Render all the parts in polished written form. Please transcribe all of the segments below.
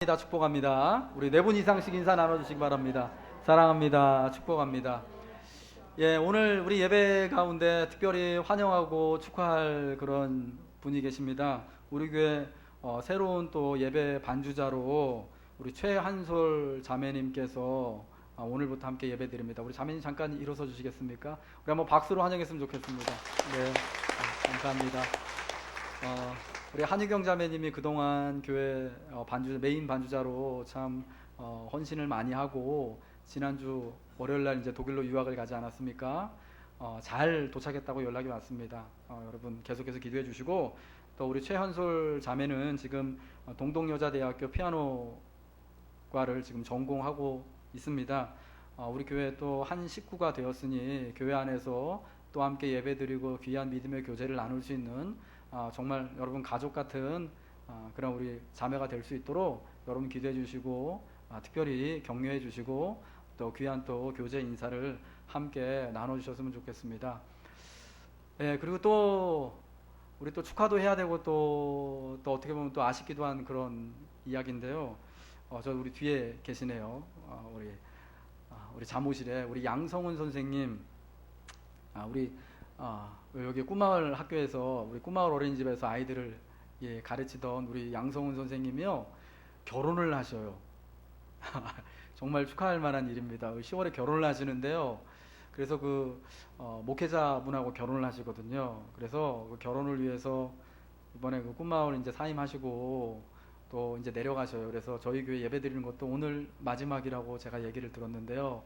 축복합니다. 우리 네 분 이상씩 인사 나눠주시기 바랍니다. 사랑합니다. 축복합니다. 예, 오늘 우리 예배 가운데 특별히 환영하고 축하할 그런 분이 계십니다. 우리 교회 새로운 또 예배 반주자로 우리 최한솔 자매님께서 오늘부터 함께 예배 드립니다. 우리 자매님 잠깐 일어서 주시겠습니까? 우리 한번 박수로 환영했으면 좋겠습니다. 네, 감사합니다. 우리 한유경 자매님이 그동안 교회 메인 반주자로 참 헌신을 많이 하고 지난주 월요일날 이제 독일로 유학을 가지 않았습니까? 잘 도착했다고 연락이 왔습니다. 여러분 계속해서 기도해 주시고, 또 우리 최현솔 자매는 지금 동덕여자대학교 피아노과를 지금 전공하고 있습니다. 우리 교회 또 한 식구가 되었으니 교회 안에서 또 함께 예배드리고 귀한 믿음의 교제를 나눌 수 있는 정말 여러분 가족 같은 그런 우리 자매가 될 수 있도록 여러분 기도해 주시고 특별히 격려해 주시고 또 귀한 또 교제 인사를 함께 나눠 주셨으면 좋겠습니다. 예, 그리고 또 우리 또 축하도 해야 되고 또 어떻게 보면 또 아쉽기도 한 그런 이야기인데요. 저 우리 뒤에 계시네요. 우리 자모실에 우리 양성훈 선생님, 우리 여기 꿈마을 학교에서 우리 꿈마을 어린이집에서 아이들을 가르치던 우리 양성훈 선생님이요, 결혼을 하셔요. 정말 축하할 만한 일입니다. 10월에 결혼을 하시는데요. 그래서 목회자분하고 결혼을 하시거든요. 그래서 그 결혼을 위해서 이번에 그 꿈마을 이제 사임하시고 또 이제 내려가셔요. 그래서 저희 교회 예배 드리는 것도 오늘 마지막이라고 제가 얘기를 들었는데요.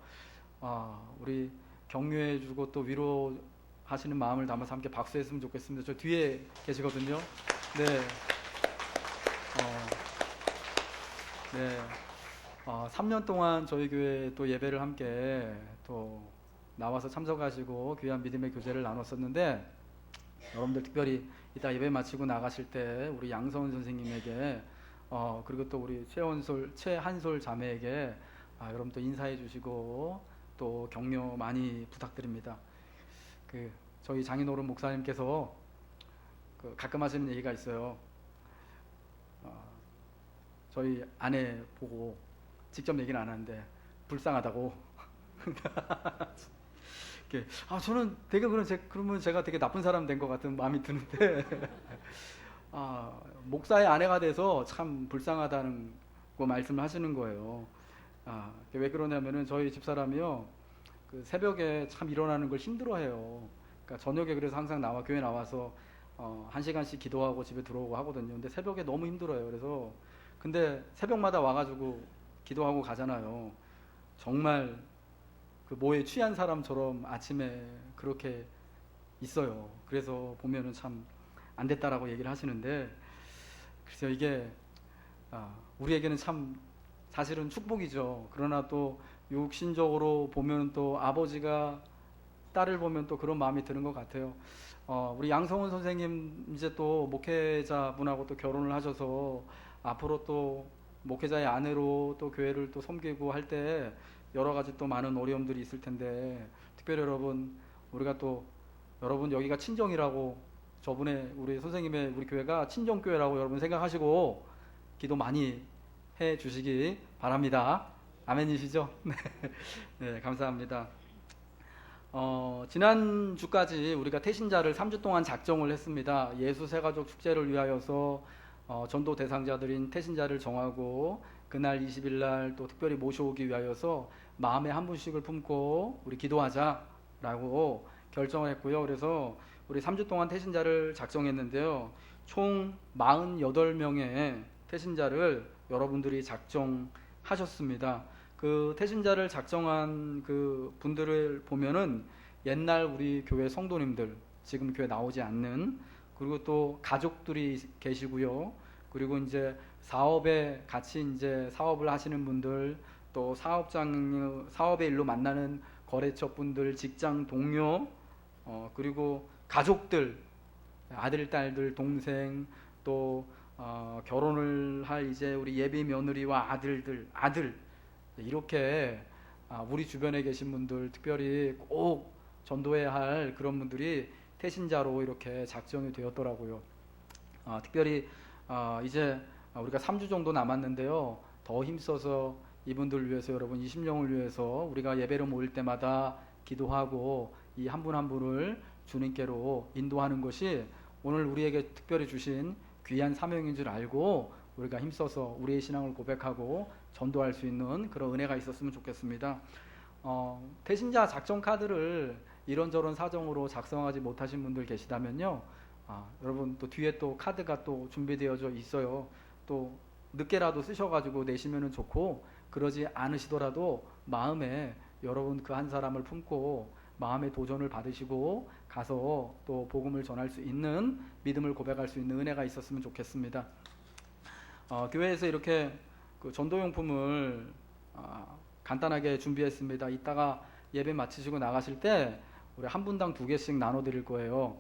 우리 격려해주고 또 위로하시는 마음을 담아서 함께 박수했으면 좋겠습니다. 저 뒤에 계시거든요. 네. 네. 3년 동안 저희 교회 또 예배를 함께 또 나와서 참석하시고 귀한 믿음의 교제를 나눴었는데, 여러분들 특별히 이따 예배 마치고 나가실 때 우리 양성훈 선생님에게 그리고 또 우리 최한솔 자매에게 여러분 또 인사해 주시고 또 격려 많이 부탁드립니다. 저희 장인어른 목사님께서 가끔 하시는 얘기가 있어요. 저희 아내 보고 직접 얘기는 안 하는데 불쌍하다고. 저는 되게 그러면 제가 되게 나쁜 사람 된 것 같은 마음이 드는데 목사의 아내가 돼서 참 불쌍하다는 거 말씀을 하시는 거예요. 왜 그러냐면은 저희 집사람이요, 새벽에 참 일어나는 걸 힘들어해요. 그러니까 저녁에 그래서 항상 교회 나와서 1시간씩 기도하고 집에 들어오고 하거든요. 근데 새벽에 너무 힘들어요. 그래서 근데 새벽마다 와가지고 기도하고 가잖아요. 정말 뭐에 취한 사람처럼 아침에 그렇게 있어요. 그래서 보면은 참 안 됐다라고 얘기를 하시는데, 그래서 이게 우리에게는 참 사실은 축복이죠. 그러나 또 육신적으로 보면 또 아버지가 딸을 보면 또 그런 마음이 드는 것 같아요. 우리 양성훈 선생님 이제 또 목회자분하고 또 결혼을 하셔서 앞으로 또 목회자의 아내로 또 교회를 또 섬기고 할 때 여러 가지 또 많은 어려움들이 있을 텐데, 특별히 우리가 또 여러분 여기가 친정이라고, 저번에 우리 선생님의 우리 교회가 친정교회라고 여러분 생각하시고 기도 많이 해 주시기 바랍니다. 아멘이시죠? 네, 감사합니다. 지난주까지 우리가 태신자를 3주 동안 작정을 했습니다. 예수 세가족 축제를 위하여서 전도 대상자들인 태신자를 정하고 그날 20일 날 또 특별히 모셔오기 위하여서 마음에 한 분씩을 품고 우리 기도하자라고 결정을 했고요. 그래서 우리 3주 동안 태신자를 작정했는데요. 총 48명의 태신자를 여러분들이 작정하셨습니다. 그 태신자를 작정한 그 분들을 보면은 옛날 우리 교회 성도님들, 지금 교회 나오지 않는, 그리고 또 가족들이 계시고요. 그리고 이제 사업에 같이 이제 사업을 하시는 분들, 또 사업의 일로 만나는 거래처 분들, 직장 동료, 그리고 가족들, 아들, 딸들, 동생, 또 결혼을 할 이제 우리 예비 며느리와 아들, 이렇게 우리 주변에 계신 분들, 특별히 꼭 전도해야 할 그런 분들이 태신자로 이렇게 작정이 되었더라고요. 특별히 이제 우리가 3주 정도 남았는데요. 더 힘써서 이분들 위해서, 여러분 이 심령을 위해서 우리가 예배를 모일 때마다 기도하고 이 한 분 한 분을 주님께로 인도하는 것이 오늘 우리에게 특별히 주신 귀한 사명인 줄 알고 우리가 힘써서 우리의 신앙을 고백하고 전도할 수 있는 그런 은혜가 있었으면 좋겠습니다. 배신자 작전 카드를 이런저런 사정으로 작성하지 못하신 분들 계시다면요, 여러분 또 뒤에 또 카드가 또 준비되어져 있어요. 또 늦게라도 쓰셔가지고 내시면 좋고, 그러지 않으시더라도 마음에 여러분 그 한 사람을 품고 마음의 도전을 받으시고 가서 또 복음을 전할 수 있는, 믿음을 고백할 수 있는 은혜가 있었으면 좋겠습니다. 교회에서 이렇게 그 전도용품을 간단하게 준비했습니다. 이따가 예배 마치시고 나가실 때 우리 한 분당 2개씩 나눠 드릴 거예요.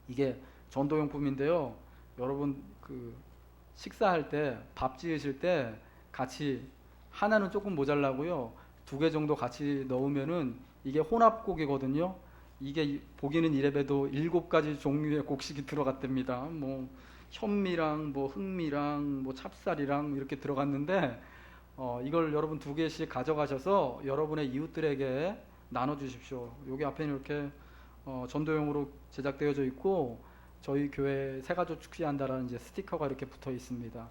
이게 전도용품인데요, 여러분 그 식사할 때, 밥 지으실 때 같이, 하나는 조금 모자라고요, 2개 정도 같이 넣으면은 이게 혼합곡이거든요. 이게 보기는 이래봬도 7가지 종류의 곡식이 들어갔답니다. 뭐 현미랑 뭐 흑미랑 뭐 찹쌀이랑 이렇게 들어갔는데, 이걸 여러분 2개씩 가져가셔서 여러분의 이웃들에게 나눠주십시오. 여기 앞에는 이렇게 전도용으로 제작되어져 있고, 저희 교회 새가족 축제한다라는 이제 스티커가 이렇게 붙어 있습니다.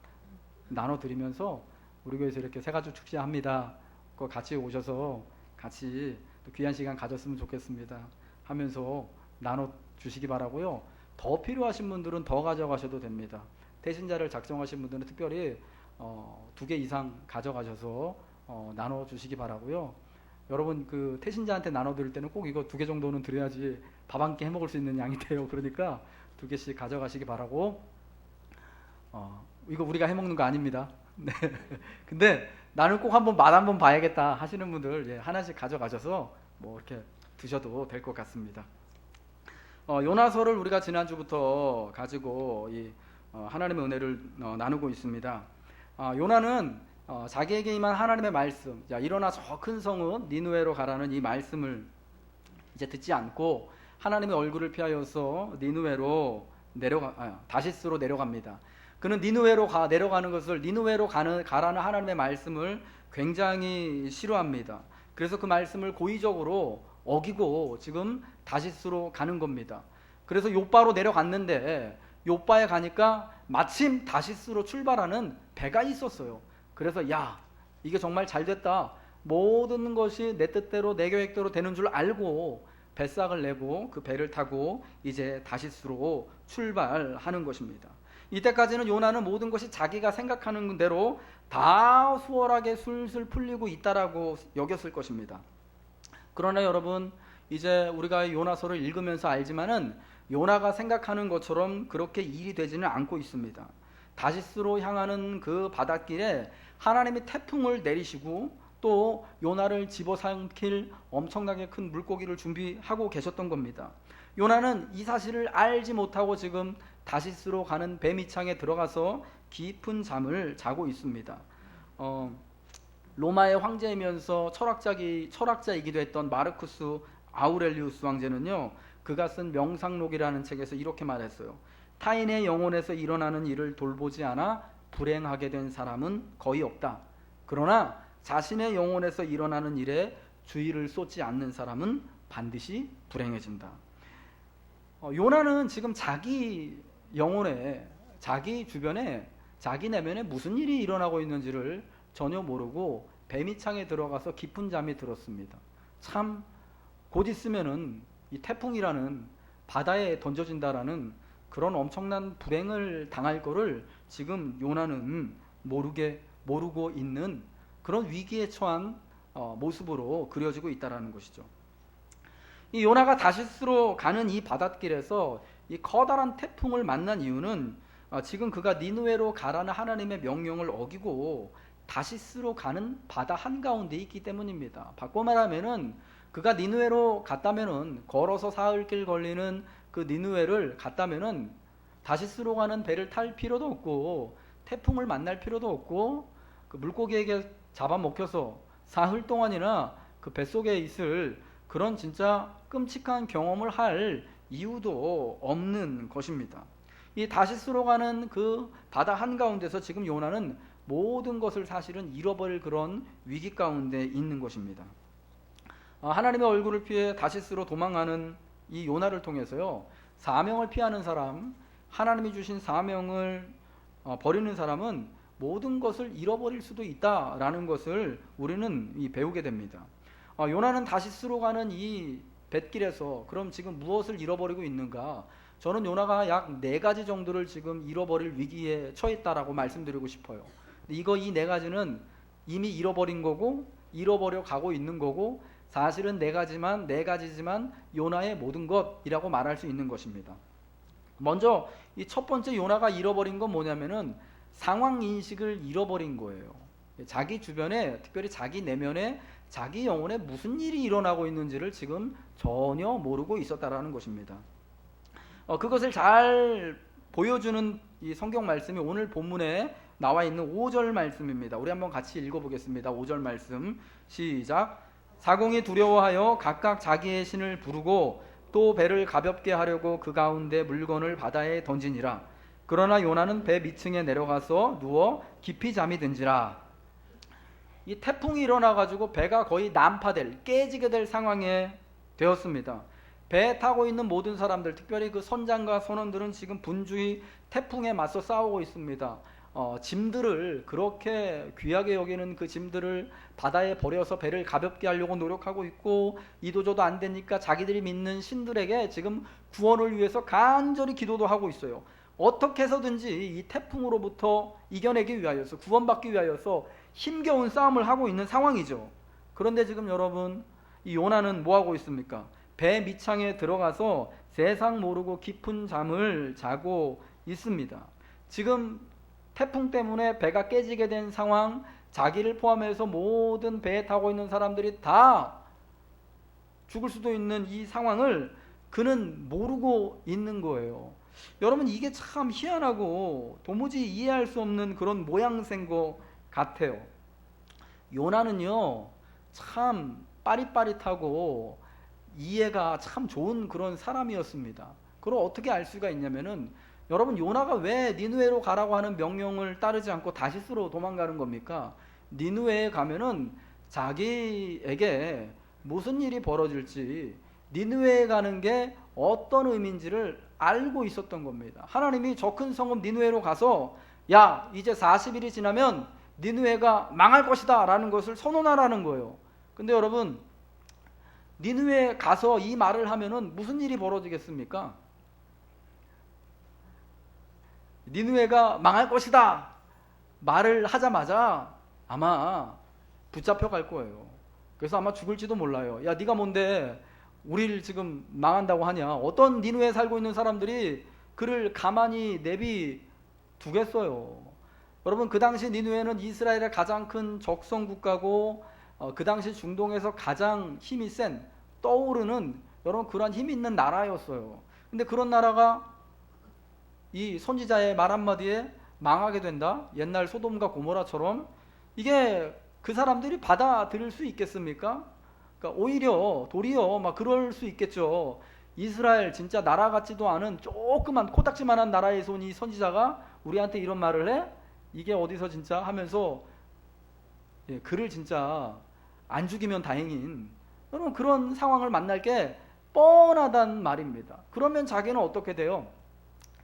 나눠드리면서 우리 교회에서 이렇게 새가족 축제합니다, 그거 같이 오셔서 같이 또 귀한 시간 가졌으면 좋겠습니다 하면서 나눠주시기 바라고요. 더 필요하신 분들은 더 가져가셔도 됩니다. 대신자를 작성하신 분들은 특별히 2개 이상 가져가셔서 나눠주시기 바라고요. 여러분 그 태신자한테 나눠드릴 때는 꼭 이거 2개 정도는 드려야지 밥 한 끼 해먹을 수 있는 양이 돼요. 그러니까 2개씩 가져가시기 바라고. 이거 우리가 해먹는 거 아닙니다. 네. 근데 나는 꼭 한번 맛 한번 봐야겠다 하시는 분들, 하나씩 가져가셔서 뭐 이렇게 드셔도 될 것 같습니다. 요나서를 우리가 지난주부터 가지고 이 하나님의 은혜를 나누고 있습니다. 요나는 자기에게 임한 하나님의 말씀, 자 일어나 저 큰 성읍 니느웨로 가라는 이 말씀을 이제 듣지 않고 하나님의 얼굴을 피하여서 니느웨로 다시스로 내려갑니다. 그는 니느웨로 내려가는 것을, 니느웨로 가라는 하나님의 말씀을 굉장히 싫어합니다. 그래서 그 말씀을 고의적으로 어기고 지금 다시스로 가는 겁니다. 그래서 요빠로 내려갔는데 요빠에 가니까 마침 다시스로 출발하는 배가 있었어요. 그래서 야, 이게 정말 잘 됐다, 모든 것이 내 뜻대로 내 계획대로 되는 줄 알고 뱃삭을 내고 그 배를 타고 이제 다시스로 출발하는 것입니다. 이때까지는 요나는 모든 것이 자기가 생각하는 대로 다 수월하게 술술 풀리고 있다라고 여겼을 것입니다. 그러나 여러분, 이제 우리가 요나서를 읽으면서 알지만은 요나가 생각하는 것처럼 그렇게 일이 되지는 않고 있습니다. 다시스로 향하는 그 바닷길에 하나님이 태풍을 내리시고 또 요나를 집어삼킬 엄청나게 큰 물고기를 준비하고 계셨던 겁니다. 요나는 이 사실을 알지 못하고 지금 다시스로 가는 배 밑창에 들어가서 깊은 잠을 자고 있습니다. 로마의 황제이면서 철학자이기도 했던 마르쿠스 아우렐리우스 황제는요, 그가 쓴 명상록이라는 책에서 이렇게 말했어요. 타인의 영혼에서 일어나는 일을 돌보지 않아 불행하게 된 사람은 거의 없다. 그러나 자신의 영혼에서 일어나는 일에 주의를 쏟지 않는 사람은 반드시 불행해진다. 요나는 지금 자기 영혼에, 자기 주변에, 자기 내면에 무슨 일이 일어나고 있는지를 전혀 모르고 배 밑창에 들어가서 깊은 잠이 들었습니다. 참 곧 있으면은 이 태풍이라는, 바다에 던져진다라는 그런 엄청난 불행을 당할 거를 지금 요나는 모르고 있는 그런 위기에 처한 모습으로 그려지고 있다라는 것이죠. 이 요나가 다시스로 가는 이 바닷길에서 이 커다란 태풍을 만난 이유는 지금 그가 니느웨로 가라는 하나님의 명령을 어기고 다시스로 가는 바다 한가운데 있기 때문입니다. 바꿔 말하면은 그가 니느웨로 갔다면은, 걸어서 사흘길 걸리는 그 니느웨를 갔다면은 다시스로 가는 배를 탈 필요도 없고 태풍을 만날 필요도 없고 그 물고기에게 잡아먹혀서 사흘 동안이나 그 뱃속에 있을 그런 진짜 끔찍한 경험을 할 이유도 없는 것입니다. 이 다시스로 가는 그 바다 한가운데서 지금 요나는 모든 것을 사실은 잃어버릴 그런 위기 가운데 있는 것입니다. 하나님의 얼굴을 피해 다시스로 도망하는 이 요나를 통해서요, 사명을 피하는 사람, 하나님이 주신 사명을 버리는 사람은 모든 것을 잃어버릴 수도 있다라는 것을 우리는 배우게 됩니다. 요나는 다시스로 가는 이 뱃길에서 그럼 지금 무엇을 잃어버리고 있는가? 저는 요나가 약 4가지 정도를 지금 잃어버릴 위기에 처했다라고 말씀드리고 싶어요. 이 4가지는 이미 잃어버린 거고 잃어버려 가고 있는 거고 사실은 4가지지만 요나의 모든 것이라고 말할 수 있는 것입니다. 먼저 이 첫 번째 요나가 잃어버린 건 뭐냐면은 상황 인식을 잃어버린 거예요. 자기 주변에, 특별히 자기 내면에, 자기 영혼에 무슨 일이 일어나고 있는지를 지금 전혀 모르고 있었다라는 것입니다. 그것을 잘 보여주는 이 성경 말씀이 오늘 본문에 나와 있는 5절 말씀입니다. 우리 한번 같이 읽어보겠습니다. 5절 말씀 시작. 사공이 두려워하여 각각 자기의 신을 부르고 또 배를 가볍게 하려고 그 가운데 물건을 바다에 던지니라. 그러나 요나는 배 밑층에 내려가서 누워 깊이 잠이 든지라. 이 태풍이 일어나가지고 배가 거의 난파될, 깨지게 될 상황에 되었습니다. 배에 타고 있는 모든 사람들, 특별히 그 선장과 선원들은 지금 분주히 태풍에 맞서 싸우고 있습니다. 짐들을, 그렇게 귀하게 여기는 그 짐들을 바다에 버려서 배를 가볍게 하려고 노력하고 있고, 이도저도 안 되니까 자기들이 믿는 신들에게 지금 구원을 위해서 간절히 기도도 하고 있어요. 어떻게 해서든지 이 태풍으로부터 이겨내기 위하여서, 구원받기 위하여서 힘겨운 싸움을 하고 있는 상황이죠. 그런데 지금 여러분, 이 요나는 뭐하고 있습니까? 배 밑창에 들어가서 세상 모르고 깊은 잠을 자고 있습니다. 지금 태풍 때문에 배가 깨지게 된 상황, 자기를 포함해서 모든 배에 타고 있는 사람들이 다 죽을 수도 있는 이 상황을 그는 모르고 있는 거예요. 여러분, 이게 참 희한하고 도무지 이해할 수 없는 그런 모양새인 것 같아요. 요나는요, 참 빠릿빠릿하고 이해가 참 좋은 그런 사람이었습니다. 그걸 어떻게 알 수가 있냐면은, 여러분, 요나가 왜 니느웨로 가라고 하는 명령을 따르지 않고 다시스로 도망가는 겁니까? 니느웨에 가면은 자기에게 무슨 일이 벌어질지, 니느웨에 가는 게 어떤 의미인지를 알고 있었던 겁니다. 하나님이 저 큰 성읍 니느웨로 가서 야, 이제 40일이 지나면 니느웨가 망할 것이다 라는 것을 선언하라는 거예요. 근데 여러분, 니느웨에 가서 이 말을 하면은 무슨 일이 벌어지겠습니까? 니느웨가 망할 것이다 말을 하자마자 아마 붙잡혀 갈 거예요. 그래서 아마 죽을지도 몰라요. 야, 네가 뭔데 우리를 지금 망한다고 하냐? 어떤 니느웨에 살고 있는 사람들이 그를 가만히 내비 두겠어요. 여러분, 그 당시 니느웨는 이스라엘의 가장 큰 적성 국가고 그 당시 중동에서 가장 힘이 센, 떠오르는 여러분 그러한 힘이 있는 나라였어요. 근데 그런 나라가 이 선지자의 말 한마디에 망하게 된다? 옛날 소돔과 고모라처럼, 이게 그 사람들이 받아들일 수 있겠습니까? 그러니까 오히려 도리어 막 그럴 수 있겠죠. 이스라엘 진짜 나라 같지도 않은 조그만 코딱지만한 나라에서 온 이 선지자가 우리한테 이런 말을 해? 이게 어디서 진짜 하면서 그를 진짜 안 죽이면 다행인, 여러분 그런 상황을 만날 게 뻔하단 말입니다. 그러면 자기는 어떻게 돼요?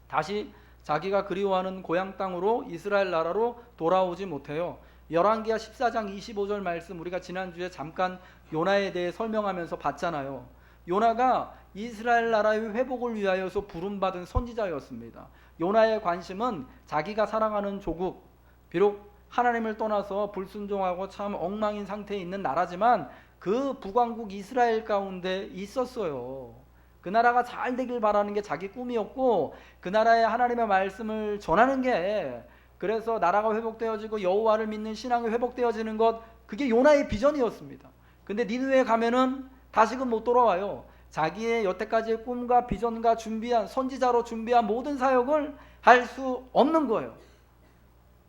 다시 자기가 그리워하는 고향 땅으로 이스라엘 나라로 돌아오지 못해요. 열왕기하 14장 25절 말씀 우리가 지난주에 잠깐 요나에 대해 설명하면서 봤잖아요. 요나가 이스라엘 나라의 회복을 위하여서 부름받은 선지자였습니다. 요나의 관심은 자기가 살아가는 조국, 비록 하나님을 떠나서 불순종하고 참 엉망인 상태에 있는 나라지만 그 북왕국 이스라엘 가운데 있었어요. 그 나라가 잘 되길 바라는 게 자기 꿈이었고, 그 나라에 하나님의 말씀을 전하는 게, 그래서 나라가 회복되어지고 여호와를 믿는 신앙이 회복되어지는 것, 그게 요나의 비전이었습니다. 근데 니느웨에 가면은 다시금 못 돌아와요. 자기의 여태까지의 꿈과 비전과 준비한, 선지자로 준비한 모든 사역을 할 수 없는 거예요.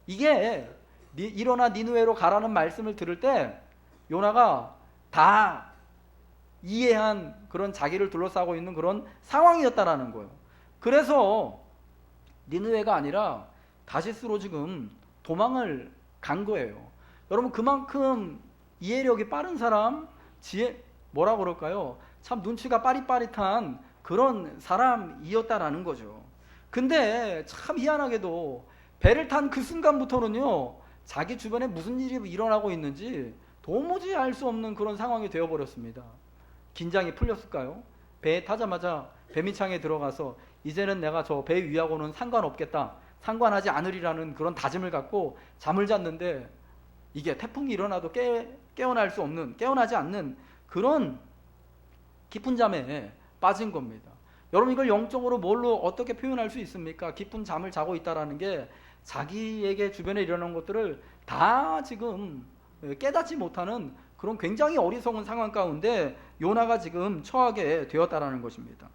이게 일어나 니느웨로 가라는 말씀을 들을 때 요나가 다 이해한 그런 자기를 둘러싸고 있는 그런 상황이었다라는 거예요. 그래서 니느웨가 아니라 다시스로 지금 도망을 간 거예요. 여러분, 그만큼 이해력이 빠른 사람, 뭐라 그럴까요? 참 눈치가 빠릿빠릿한 그런 사람이었다라는 거죠. 근데 참 희한하게도 배를 탄 그 순간부터는요, 자기 주변에 무슨 일이 일어나고 있는지 도무지 알 수 없는 그런 상황이 되어버렸습니다. 긴장이 풀렸을까요? 배에 타자마자 배밑창에 들어가서 이제는 내가 저 배 위하고는 상관없겠다, 상관하지 않으리라는 그런 다짐을 갖고 잠을 잤는데, 이게 태풍이 일어나도 깨어나지 않는 그런 깊은 잠에 빠진 겁니다. 여러분, 이걸 영적으로 뭘로 어떻게 표현할 수 있습니까? 깊은 잠을 자고 있다라는 게 자기에게 주변에 일어나는 것들을 다 지금 깨닫지 못하는 그런 굉장히 어리석은 상황 가운데 요나가 지금 처하게 되었다라는 것입니다.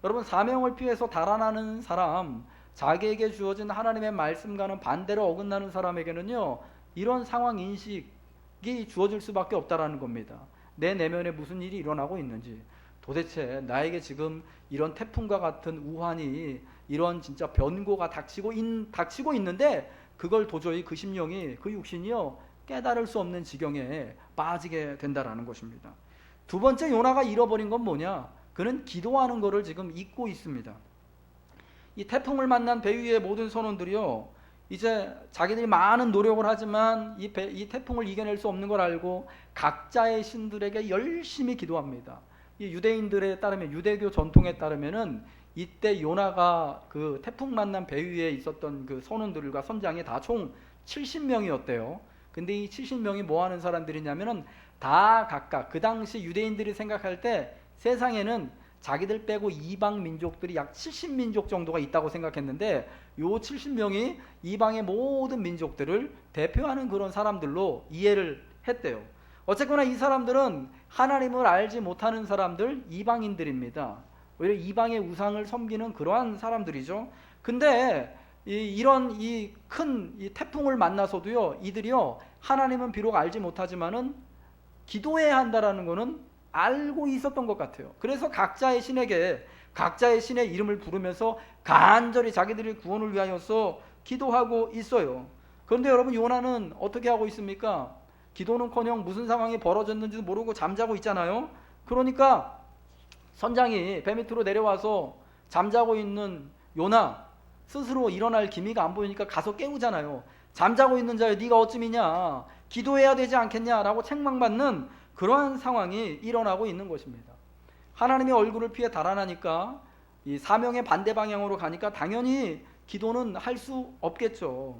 여러분, 사명을 피해서 달아나는 사람, 자기에게 주어진 하나님의 말씀과는 반대로 어긋나는 사람에게는요, 이런 상황 인식이 주어질 수밖에 없다라는 겁니다. 내 내면에 무슨 일이 일어나고 있는지, 도대체 나에게 지금 이런 태풍과 같은 우환이, 이런 진짜 변고가 닥치고 있는데 그걸 도저히 그 심령이, 그 육신이요, 깨달을 수 없는 지경에 빠지게 된다라는 것입니다. 두 번째, 요나가 잃어버린 건 뭐냐? 그는 기도하는 것을 지금 잊고 있습니다. 이 태풍을 만난 배 위의 모든 선원들이요, 이제 자기들이 많은 노력을 하지만 이 태풍을 이겨낼 수 없는 걸 알고 각자의 신들에게 열심히 기도합니다. 이 유대인들에 따르면, 유대교 전통에 따르면은 이때 요나가 그 태풍 만난 배 위에 있었던 그 선원들과 선장이 다 총 70명이었대요. 근데 이 70명이 뭐 하는 사람들이냐면은 다 각각 그 당시 유대인들이 생각할 때 세상에는 자기들 빼고 이방 민족들이 약 70민족 정도가 있다고 생각했는데, 요 70명이 이방의 모든 민족들을 대표하는 그런 사람들로 이해를 했대요. 어쨌거나 이 사람들은 하나님을 알지 못하는 사람들, 이방인들입니다. 오히려 이방의 우상을 섬기는 그러한 사람들이죠. 근데 이런 큰 태풍을 만나서도요, 이들이요, 하나님은 비록 알지 못하지만은 기도해야 한다라는 거는 알고 있었던 것 같아요. 그래서 각자의 신에게 각자의 신의 이름을 부르면서 간절히 자기들의 구원을 위하여서 기도하고 있어요. 그런데 여러분, 요나는 어떻게 하고 있습니까? 기도는커녕 무슨 상황이 벌어졌는지도 모르고 잠자고 있잖아요. 그러니까 선장이 배 밑으로 내려와서 잠자고 있는 요나, 스스로 일어날 기미가 안 보이니까 가서 깨우잖아요. 잠자고 있는 자여, 네가 어찌미냐, 기도해야 되지 않겠냐라고 책망받는 그러한 상황이 일어나고 있는 것입니다. 하나님의 얼굴을 피해 달아나니까, 이 사명의 반대 방향으로 가니까 당연히 기도는 할 수 없겠죠.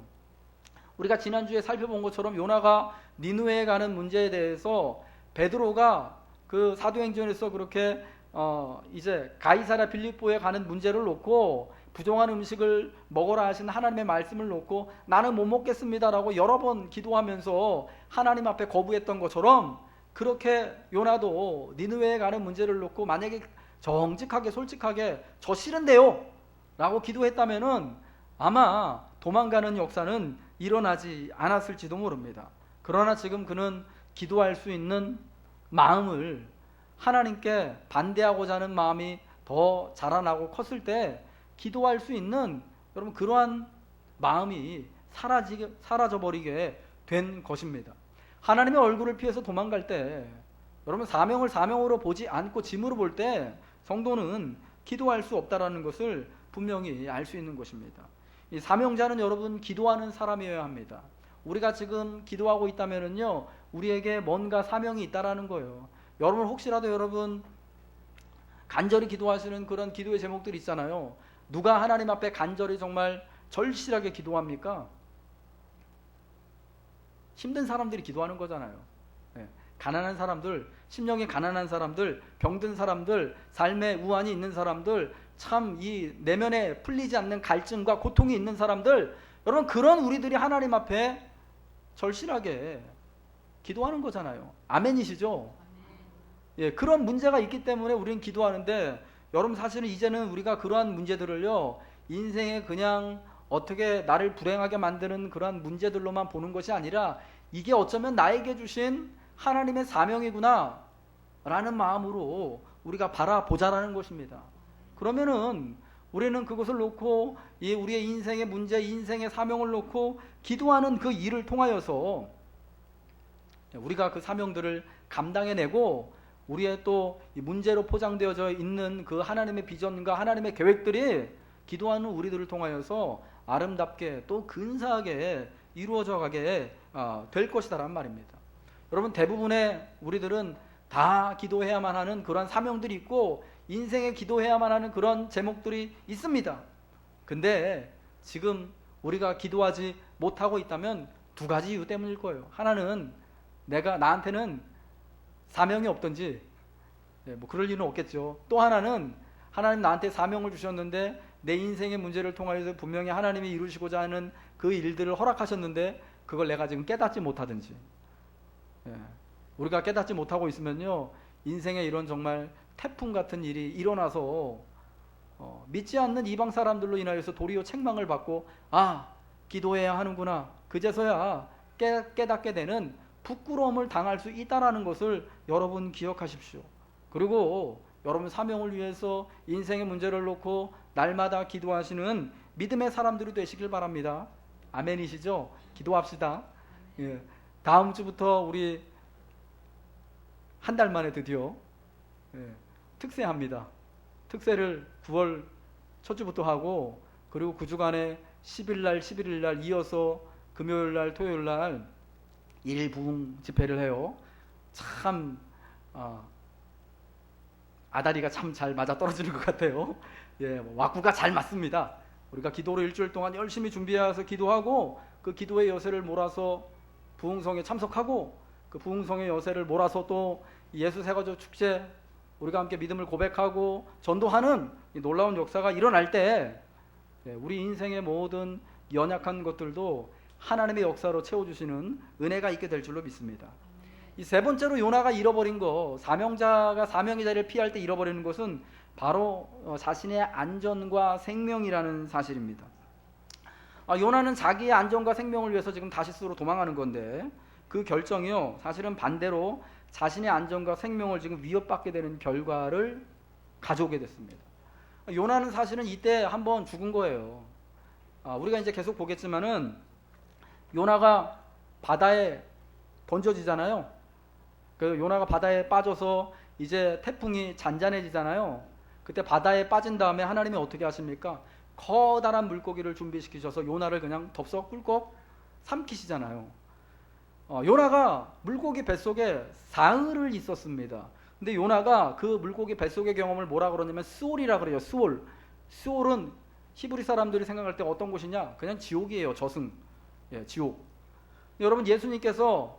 우리가 지난주에 살펴본 것처럼 요나가 니느웨에 가는 문제에 대해서 베드로가 그 사도행전에서 그렇게 이제 가이사랴 빌립보에 가는 문제를 놓고, 부정한 음식을 먹어라 하신 하나님의 말씀을 놓고 나는 못 먹겠습니다라고 여러 번 기도하면서 하나님 앞에 거부했던 것처럼, 그렇게 요나도 니느웨에 가는 문제를 놓고 만약에 정직하게 솔직하게 저 싫은데요 라고 기도했다면은 아마 도망가는 역사는 일어나지 않았을지도 모릅니다. 그러나 지금 그는 기도할 수 있는 마음을, 하나님께 반대하고자 하는 마음이 더 자라나고 컸을 때 기도할 수 있는, 여러분, 그러한 마음이 사라져버리게 된 것입니다. 하나님의 얼굴을 피해서 도망갈 때, 여러분, 사명을 사명으로 보지 않고 짐으로 볼 때 성도는 기도할 수 없다라는 것을 분명히 알 수 있는 것입니다. 이 사명자는 여러분 기도하는 사람이어야 합니다. 우리가 지금 기도하고 있다면은요, 우리에게 뭔가 사명이 있다라는 거예요. 여러분, 혹시라도 여러분 간절히 기도하시는 그런 기도의 제목들이 있잖아요. 누가 하나님 앞에 간절히 정말 절실하게 기도합니까? 힘든 사람들이 기도하는 거잖아요. 가난한 사람들, 심령이 가난한 사람들, 병든 사람들, 삶에 우환이 있는 사람들, 참 이 내면에 풀리지 않는 갈증과 고통이 있는 사람들, 여러분, 그런 우리들이 하나님 앞에 절실하게 기도하는 거잖아요. 아멘이시죠? 예, 그런 문제가 있기 때문에 우리는 기도하는데, 여러분, 사실은 이제는 우리가 그러한 문제들을요, 인생에 그냥 어떻게 나를 불행하게 만드는 그러한 문제들로만 보는 것이 아니라, 이게 어쩌면 나에게 주신 하나님의 사명이구나 라는 마음으로 우리가 바라보자라는 것입니다. 그러면은 우리는 그것을 놓고 우리의 인생의 문제, 인생의 사명을 놓고 기도하는 그 일을 통하여서 우리가 그 사명들을 감당해내고 우리의 또 문제로 포장되어져 있는 그 하나님의 비전과 하나님의 계획들이 기도하는 우리들을 통하여서 아름답게 또 근사하게 이루어져 가게 될 것이다라는 말입니다. 여러분, 대부분의 우리들은 다 기도해야만 하는 그런 사명들이 있고 인생에 기도해야만 하는 그런 제목들이 있습니다. 근데 지금 우리가 기도하지 못하고 있다면 두 가지 이유 때문일 거예요. 하나는 나한테는 사명이 없든지 뭐 그럴 일은 없겠죠. 또 하나는 하나님 나한테 사명을 주셨는데 내 인생의 문제를 통하여서 분명히 하나님이 이루시고자 하는 그 일들을 허락하셨는데 그걸 내가 지금 깨닫지 못하든지. 우리가 깨닫지 못하고 있으면요, 인생에 이런 정말 태풍 같은 일이 일어나서 믿지 않는 이방 사람들로 인하여서 도리어 책망을 받고 기도해야 하는구나, 그제서야 깨닫게 되는 부끄러움을 당할 수 있다는 것을 여러분 기억하십시오. 그리고 여러분 사명을 위해서 인생의 문제를 놓고 날마다 기도하시는 믿음의 사람들이 되시길 바랍니다. 아멘이시죠? 기도합시다. 다음 주부터 우리 한 달 만에 드디어 특세합니다. 특세를 9월 첫 주부터 하고, 그리고 그 주간에 10일날 11일날 이어서 금요일날 토요일날 1일 부흥 집회를 해요. 참 아다리가 참 잘 맞아 떨어지는 것 같아요. 왁구가 잘 맞습니다. 우리가 기도로 일주일 동안 열심히 준비해서 기도하고 그 기도의 여세를 몰아서 부흥성에 참석하고 그 부흥성의 여세를 몰아서 또 예수 세가족 축제 우리가 함께 믿음을 고백하고 전도하는 이 놀라운 역사가 일어날 때 우리 인생의 모든 연약한 것들도 하나님의 역사로 채워주시는 은혜가 있게 될 줄로 믿습니다. 이 세 번째로 요나가 잃어버린 거, 사명자가 사명의 자리를 피할 때 잃어버리는 것은 바로 자신의 안전과 생명이라는 사실입니다. 요나는 자기의 안전과 생명을 위해서 지금 다시스로 도망하는 건데 그 결정이요, 사실은 반대로 자신의 안전과 생명을 지금 위협받게 되는 결과를 가져오게 됐습니다. 요나는 사실은 이때 한번 죽은 거예요. 우리가 이제 계속 보겠지만은 요나가 바다에 던져지잖아요. 그 요나가 바다에 빠져서 이제 태풍이 잔잔해지잖아요. 그때 바다에 빠진 다음에 하나님이 어떻게 하십니까? 커다란 물고기를 준비시키셔서 요나를 그냥 덥석 꿀꺽 삼키시잖아요. 요나가 물고기 뱃속에 사흘을 있었습니다. 근데 요나가 그 물고기 뱃속의 경험을 뭐라 그러냐면 스올이라 그래요. 스올은 히브리 사람들이 생각할 때 어떤 곳이냐? 그냥 지옥이에요. 저승. 지옥. 여러분, 예수님께서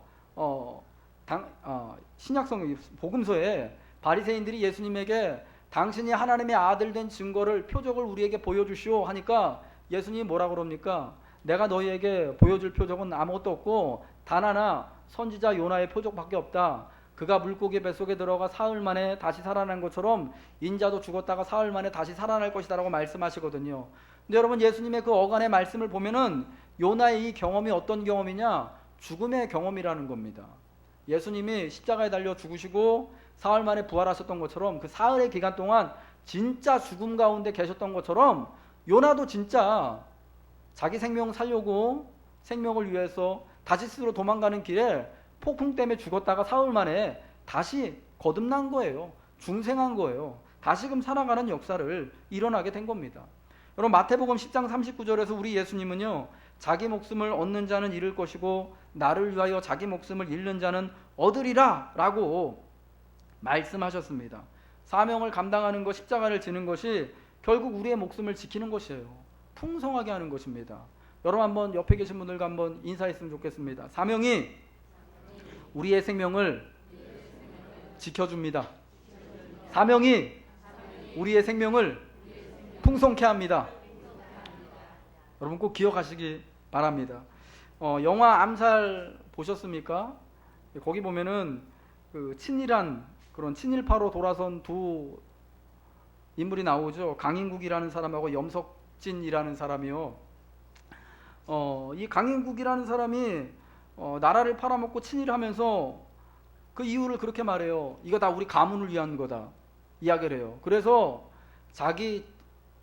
신약성 복음서에 바리새인들이 예수님에게 당신이 하나님의 아들 된 증거를, 표적을 우리에게 보여주시오 하니까 예수님이 뭐라 그럽니까? 내가 너희에게 보여줄 표적은 아무것도 없고 단 하나, 선지자 요나의 표적밖에 없다. 그가 물고기 뱃속에 들어가 사흘 만에 다시 살아난 것처럼 인자도 죽었다가 사흘 만에 다시 살아날 것이다 라고 말씀하시거든요. 근데 여러분, 예수님의 그 어간의 말씀을 보면은 요나의 이 경험이 어떤 경험이냐? 죽음의 경험이라는 겁니다. 예수님이 십자가에 달려 죽으시고 사흘 만에 부활하셨던 것처럼 그 사흘의 기간 동안 진짜 죽음 가운데 계셨던 것처럼 요나도 진짜 자기 생명 살려고 생명을 위해서 다시스로 도망가는 길에 폭풍 때문에 죽었다가 사흘 만에 다시 거듭난 거예요. 중생한 거예요. 다시금 살아가는 역사를 일어나게 된 겁니다. 여러분, 마태복음 10장 39절에서 우리 예수님은요, 자기 목숨을 얻는 자는 잃을 것이고 나를 위하여 자기 목숨을 잃는 자는 얻으리라 라고 말씀하셨습니다. 사명을 감당하는 것, 십자가를 지는 것이 결국 우리의 목숨을 지키는 것이에요. 풍성하게 하는 것입니다. 여러분, 한번 옆에 계신 분들과 한번 인사했으면 좋겠습니다. 사명이 우리의 생명을 지켜줍니다. 사명이 우리의 생명을 풍성케 합니다. 여러분 꼭 기억하시기 바랍니다. 영화 암살 보셨습니까? 거기 보면은 그 친일한 그런 친일파로 돌아선 두 인물이 나오죠. 강인국이라는 사람하고 염석진이라는 사람이요. 이 강인국이라는 사람이 나라를 팔아먹고 친일하면서 그 이유를 그렇게 말해요. 이거 다 우리 가문을 위한 거다 이야기를 해요. 그래서 자기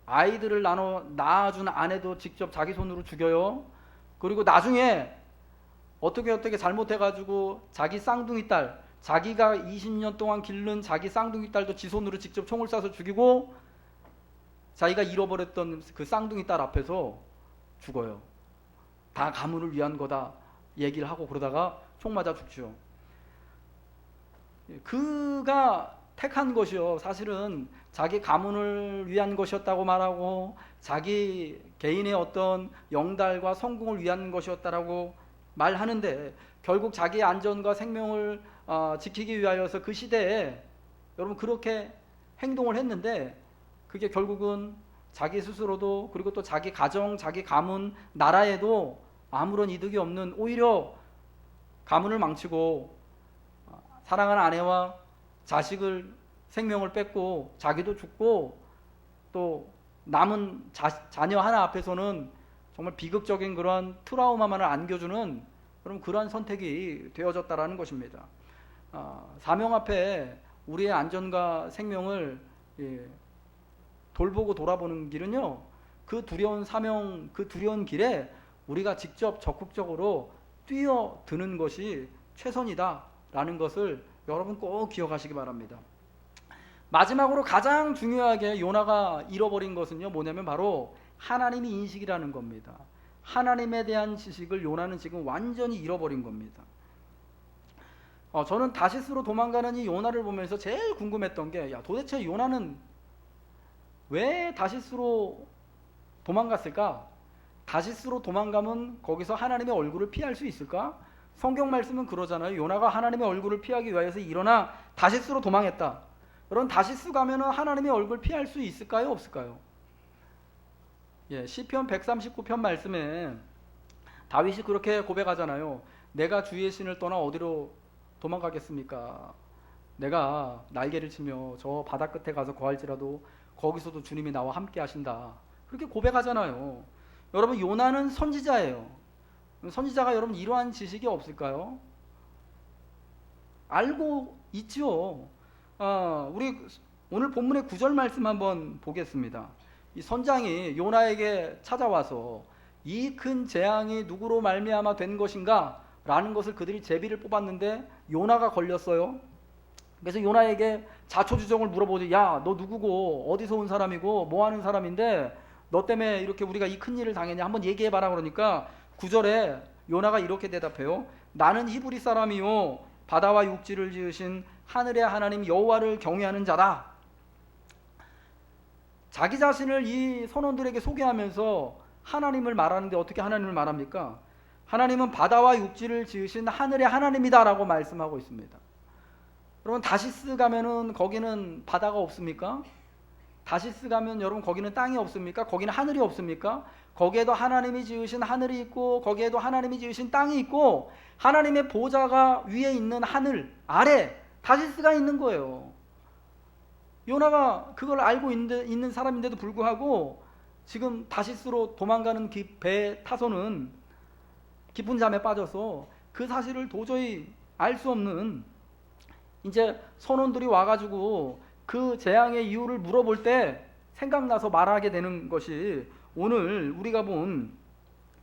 아이들을 낳아준 아내도 직접 자기 손으로 죽여요. 그리고 나중에 어떻게 잘못해가지고 자기 쌍둥이 딸, 자기가 20년 동안 기른 자기 쌍둥이 딸도 지 손으로 직접 총을 쏴서 죽이고 자기가 잃어버렸던 그 쌍둥이 딸 앞에서 죽어요. 다 가문을 위한 거다 얘기를 하고 그러다가 총 맞아 죽죠. 그가 택한 것이요, 사실은 자기 가문을 위한 것이었다고 말하고 자기 개인의 어떤 영달과 성공을 위한 것이었다라고 말하는데, 결국 자기의 안전과 생명을 지키기 위하여서 그 시대에 여러분 그렇게 행동을 했는데, 그게 결국은 자기 스스로도, 그리고 또 자기 가정, 자기 가문, 나라에도 아무런 이득이 없는, 오히려 가문을 망치고 사랑하는 아내와 자식을 생명을 뺏고 자기도 죽고 또 남은 자녀 하나 앞에서는 정말 비극적인 그러한 트라우마만을 안겨주는 그런 선택이 되어졌다라는 것입니다. 사명 앞에 우리의 안전과 생명을 돌보고 돌아보는 길은요, 그 두려운 사명, 그 두려운 길에 우리가 직접 적극적으로 뛰어드는 것이 최선이다라는 것을 여러분 꼭 기억하시기 바랍니다. 마지막으로 가장 중요하게 요나가 잃어버린 것은요, 뭐냐면 바로 하나님의 인식이라는 겁니다. 하나님에 대한 지식을 요나는 지금 완전히 잃어버린 겁니다. 저는 다시스로 도망가는 이 요나를 보면서 제일 궁금했던 게, 야, 도대체 요나는 왜 다시스로 도망갔을까? 다시스로 도망가면 거기서 하나님의 얼굴을 피할 수 있을까? 성경 말씀은 그러잖아요. 요나가 하나님의 얼굴을 피하기 위해서 일어나 다시스로 도망했다. 그럼 다시스 가면은 하나님의 얼굴 피할 수 있을까요? 없을까요? 시편 139편 말씀에 다윗이 그렇게 고백하잖아요. 내가 주의 신을 떠나 어디로 도망가겠습니까? 내가 날개를 치며 저 바다 끝에 가서 거할지라도 거기서도 주님이 나와 함께 하신다. 그렇게 고백하잖아요. 여러분, 요나는 선지자예요. 선지자가 여러분 이러한 지식이 없을까요? 알고 있죠. 우리 오늘 본문의 9절 말씀 한번 보겠습니다. 이 선장이 요나에게 찾아와서 이 큰 재앙이 누구로 말미암아 된 것인가 라는 것을 그들이 제비를 뽑았는데 요나가 걸렸어요. 그래서 요나에게 자초지종을 물어보지. 야, 너 누구고 어디서 온 사람이고 뭐 하는 사람인데 너 때문에 이렇게 우리가 이 큰일을 당했냐, 한번 얘기해봐라. 그러니까 9절에 요나가 이렇게 대답해요. 나는 히브리 사람이요 바다와 육지를 지으신 하늘의 하나님 여호와를 경외하는 자다. 자기 자신을 이 선원들에게 소개하면서 하나님을 말하는데 어떻게 하나님을 말합니까? 하나님은 바다와 육지를 지으신 하늘의 하나님이다 라고 말씀하고 있습니다. 여러분, 다시스 가면은 거기는 바다가 없습니까? 다시스 가면 여러분 거기는 땅이 없습니까? 거기는 하늘이 없습니까? 거기에도 하나님이 지으신 하늘이 있고 거기에도 하나님이 지으신 땅이 있고 하나님의 보좌가 위에 있는 하늘 아래 다시스가 있는 거예요. 요나가 그걸 알고 있는 사람인데도 불구하고 지금 다시스로 도망가는 배 타서는 깊은 잠에 빠져서 그 사실을 도저히 알 수 없는, 이제 선원들이 와가지고 그 재앙의 이유를 물어볼 때 생각나서 말하게 되는 것이 오늘 우리가 본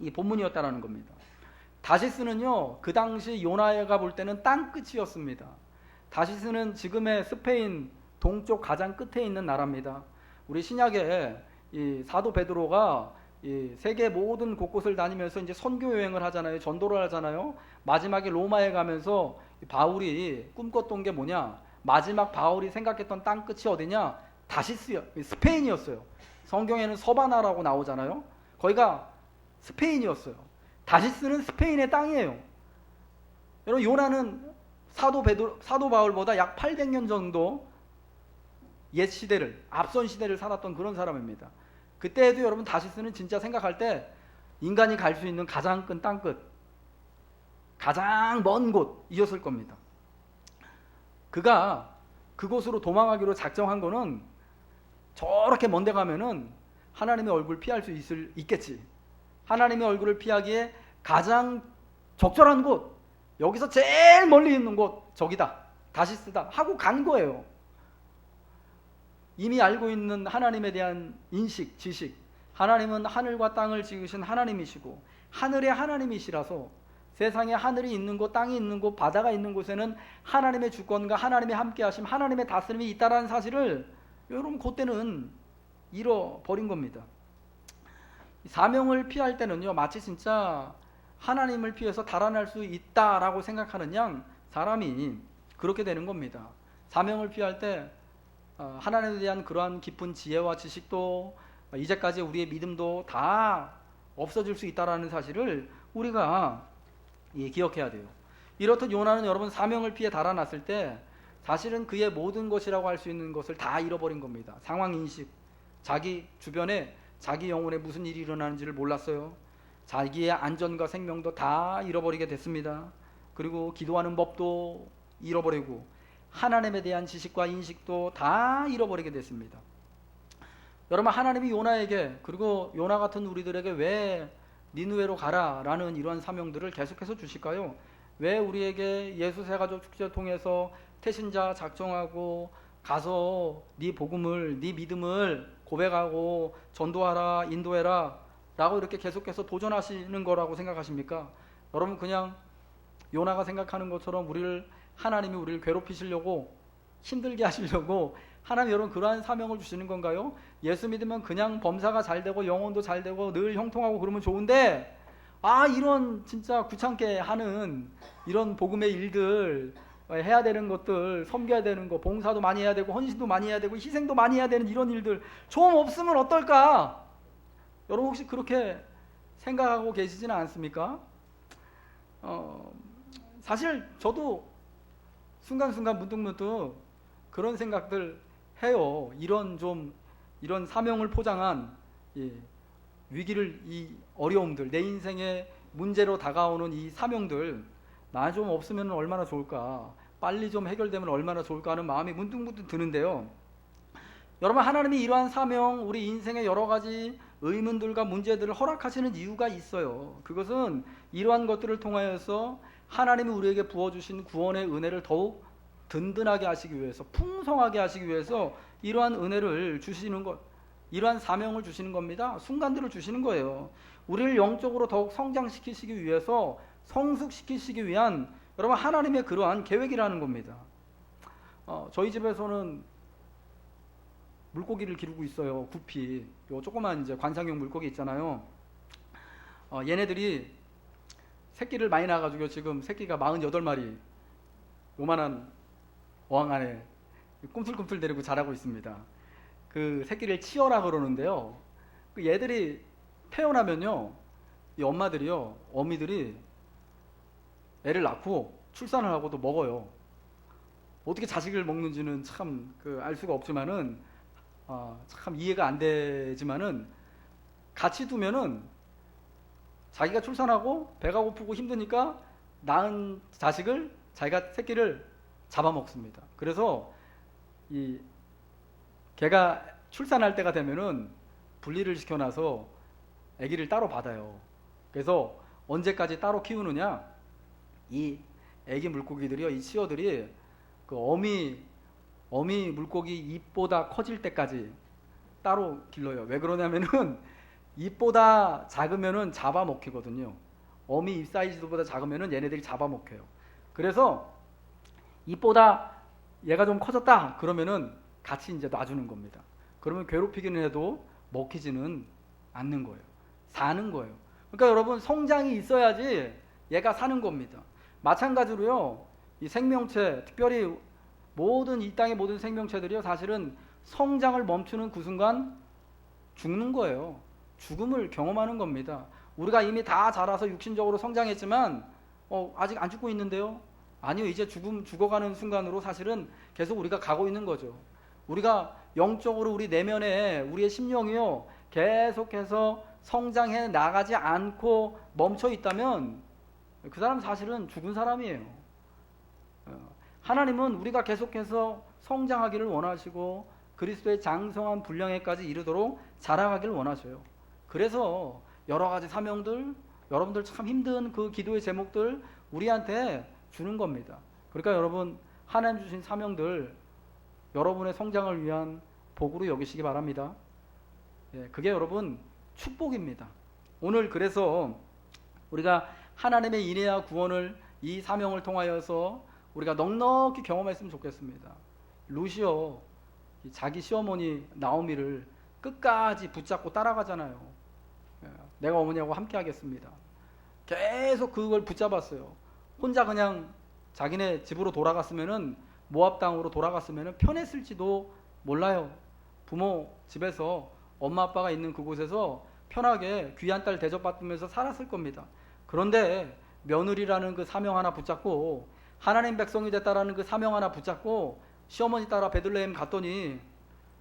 이 본문이었다라는 겁니다. 다시스는요, 그 당시 요나가 볼 때는 땅끝이었습니다. 다시스는 지금의 스페인 동쪽 가장 끝에 있는 나라입니다. 우리 신약에 이 사도 베드로가 이 세계 모든 곳곳을 다니면서 이제 선교 여행을 하잖아요. 전도를 하잖아요. 마지막에 로마에 가면서 바울이 꿈꿨던 게 뭐냐? 마지막 바울이 생각했던 땅 끝이 어디냐? 다시스요. 스페인이었어요. 성경에는 서바나라고 나오잖아요. 거기가 스페인이었어요. 다시스는 스페인의 땅이에요. 여러분, 요나는 사도 바울보다 약 800년 정도 옛 시대를, 앞선 시대를 살았던 그런 사람입니다. 그때에도 여러분 다시스는 진짜 생각할 때 인간이 갈 수 있는 가장 큰 땅끝, 가장 먼 곳이었을 겁니다. 그가 그곳으로 도망하기로 작정한 거는 저렇게 먼데 가면은 하나님의 얼굴 피할 수 있겠지. 하나님의 얼굴을 피하기에 가장 적절한 곳, 여기서 제일 멀리 있는 곳 저기다, 다시스다 하고 간 거예요. 이미 알고 있는 하나님에 대한 인식, 지식, 하나님은 하늘과 땅을 지으신 하나님이시고 하늘의 하나님이시라서 세상에 하늘이 있는 곳, 땅이 있는 곳, 바다가 있는 곳에는 하나님의 주권과 하나님의 함께하심, 하나님의 다스림이 있다라는 사실을 여러분 그때는 잃어버린 겁니다. 사명을 피할 때는요, 마치 진짜 하나님을 피해서 달아날 수 있다라고 생각하는 양 사람이 그렇게 되는 겁니다. 사명을 피할 때 하나님에 대한 그러한 깊은 지혜와 지식도 이제까지 우리의 믿음도 다 없어질 수 있다라는 사실을 우리가 기억해야 돼요. 이렇듯 요나는 여러분 사명을 피해 달아났을 때 사실은 그의 모든 것이라고 할 수 있는 것을 다 잃어버린 겁니다. 상황인식, 자기 주변에 자기 영혼에 무슨 일이 일어나는지를 몰랐어요. 자기의 안전과 생명도 다 잃어버리게 됐습니다. 그리고 기도하는 법도 잃어버리고 하나님에 대한 지식과 인식도 다 잃어버리게 됐습니다. 여러분, 하나님이 요나에게, 그리고 요나 같은 우리들에게 왜 니느웨로 가라 라는 이러한 사명들을 계속해서 주실까요? 왜 우리에게 예수 세가족 축제를 통해서 태신자 작정하고 가서 네 복음을, 네 믿음을 고백하고 전도하라, 인도해라 라고 이렇게 계속해서 도전하시는 거라고 생각하십니까? 여러분, 그냥 요나가 생각하는 것처럼 하나님이 우리를 괴롭히시려고, 힘들게 하시려고 하나님 여러분 그러한 사명을 주시는 건가요? 예수 믿으면 그냥 범사가 잘 되고 영혼도 잘 되고 늘 형통하고 그러면 좋은데, 이런 진짜 귀찮게 하는 이런 복음의 일들, 해야 되는 것들, 섬겨야 되는 거, 봉사도 많이 해야 되고 헌신도 많이 해야 되고 희생도 많이 해야 되는 이런 일들 좀 없으면 어떨까? 여러분 혹시 그렇게 생각하고 계시지는 않습니까? 사실 저도 순간순간 문득문득 그런 생각들 해요. 이런 사명을 포장한 위기를, 이 어려움들, 내 인생의 문제로 다가오는 이 사명들, 나 좀 없으면 얼마나 좋을까, 빨리 좀 해결되면 얼마나 좋을까 하는 마음이 문득문득 드는데요. 여러분, 하나님이 이러한 사명, 우리 인생의 여러 가지 의문들과 문제들을 허락하시는 이유가 있어요. 그것은 이러한 것들을 통하여서 하나님이 우리에게 부어주신 구원의 은혜를 더욱 든든하게 하시기 위해서, 풍성하게 하시기 위해서 이러한 은혜를 주시는 것, 이러한 사명을 주시는 겁니다. 순간들을 주시는 거예요. 우리를 영적으로 더욱 성장시키시기 위해서, 성숙시키시기 위한 여러분 하나님의 그러한 계획이라는 겁니다. 저희 집에서는 물고기를 기르고 있어요. 구피, 요 조그만 이제 관상용 물고기 있잖아요. 얘네들이 새끼를 많이 낳아가지고 지금 새끼가 48마리 요만한 어항 안에 꿈틀꿈틀 대리고 자라고 있습니다. 그 새끼를 치어라 그러는데요. 그 얘들이 태어나면요, 이 엄마들이요, 어미들이 애를 낳고 출산을 하고도 먹어요. 어떻게 자식을 먹는지는 참 알 수가 없지만은 참 이해가 안 되지만은 같이 두면은 자기가 출산하고 배가 고프고 힘드니까 낳은 자식을, 자기가 새끼를 잡아먹습니다. 그래서 이 걔가 출산할 때가 되면은 분리를 시켜놔서 아기를 따로 받아요. 그래서 언제까지 따로 키우느냐? 이 아기 물고기들이요, 이 치어들이 그 어미 물고기 입보다 커질 때까지 따로 길러요. 왜 그러냐면은 입보다 작으면은 잡아먹히거든요. 어미 입 사이즈보다 작으면은 얘네들이 잡아먹혀요. 그래서 입보다 얘가 좀 커졌다 그러면은 같이 이제 놔주는 겁니다. 그러면 괴롭히기는 해도 먹히지는 않는 거예요. 사는 거예요. 그러니까 여러분, 성장이 있어야지 얘가 사는 겁니다. 마찬가지로요, 이 생명체, 특별히 이 땅의 모든 생명체들이요, 사실은 성장을 멈추는 그 순간 죽는 거예요. 죽음을 경험하는 겁니다. 우리가 이미 다 자라서 육신적으로 성장했지만 아직 안 죽고 있는데요? 아니요, 이제 죽어가는 순간으로 사실은 계속 우리가 가고 있는 거죠. 우리가 영적으로 우리 내면에 우리의 심령이요, 계속해서 성장해 나가지 않고 멈춰 있다면 그 사람 사실은 죽은 사람이에요. 하나님은 우리가 계속해서 성장하기를 원하시고 그리스도의 장성한 분량에까지 이르도록 자라가기를 원하셔요. 그래서 여러 가지 사명들, 여러분들 참 힘든 그 기도의 제목들 우리한테 주는 겁니다. 그러니까 여러분, 하나님 주신 사명들, 여러분의 성장을 위한, 복으로 여기시기 바랍니다. 예, 그게 여러분 축복입니다. 오늘 그래서 우리가 하나님의 인애와 구원을 이 사명을 통하여서 우리가 넉넉히 경험했으면 좋겠습니다. 루시오 자기 시어머니 나오미를 끝까지 붙잡고 따라가잖아요. 예, 내가 어머니하고 함께 하겠습니다. 계속 그걸 붙잡았어요. 혼자 그냥 자기네 집으로 돌아갔으면은 모압 땅으로 돌아갔으면은 편했을지도 몰라요. 부모 집에서 엄마 아빠가 있는 그곳에서 편하게 귀한 딸 대접받으면서 살았을 겁니다. 그런데 며느리라는 그 사명 하나 붙잡고 하나님 백성이 됐다라는 그 사명 하나 붙잡고 시어머니 따라 베들레헴 갔더니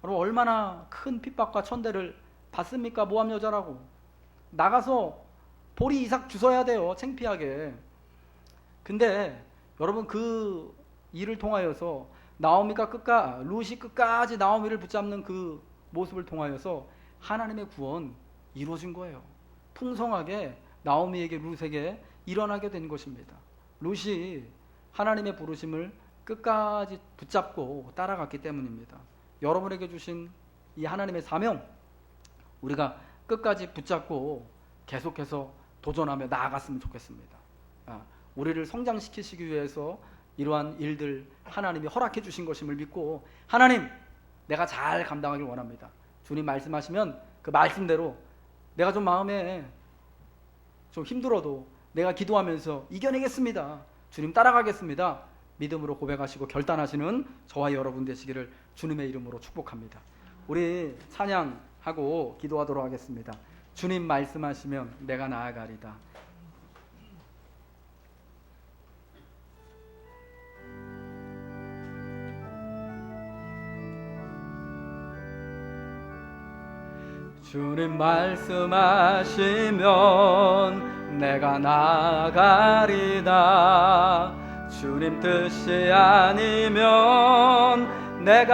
여러분 얼마나 큰 핍박과 천대를 받습니까? 모압 여자라고. 나가서 보리 이삭 주워야 돼요. 창피하게. 근데 여러분 그 일을 통하여서 나오미가 루시 끝까지 나오미를 붙잡는 그 모습을 통하여서 하나님의 구원 이루어진 거예요. 풍성하게 나오미에게 룻에게 일어나게 된 것입니다. 룻이 하나님의 부르심을 끝까지 붙잡고 따라갔기 때문입니다. 여러분에게 주신 이 하나님의 사명 우리가 끝까지 붙잡고 계속해서 도전하며 나아갔으면 좋겠습니다. 우리를 성장시키시기 위해서 이러한 일들 하나님이 허락해 주신 것임을 믿고 하나님 내가 잘 감당하길 원합니다. 주님 말씀하시면 그 말씀대로 내가 좀 마음에 좀 힘들어도 내가 기도하면서 이겨내겠습니다. 주님 따라가겠습니다. 믿음으로 고백하시고 결단하시는 저와 여러분 되시기를 주님의 이름으로 축복합니다. 우리 찬양하고 기도하도록 하겠습니다. 주님 말씀하시면 내가 나아가리다. 주님 말씀하시면 내가 나아가리다. 주님 뜻이 아니면 내가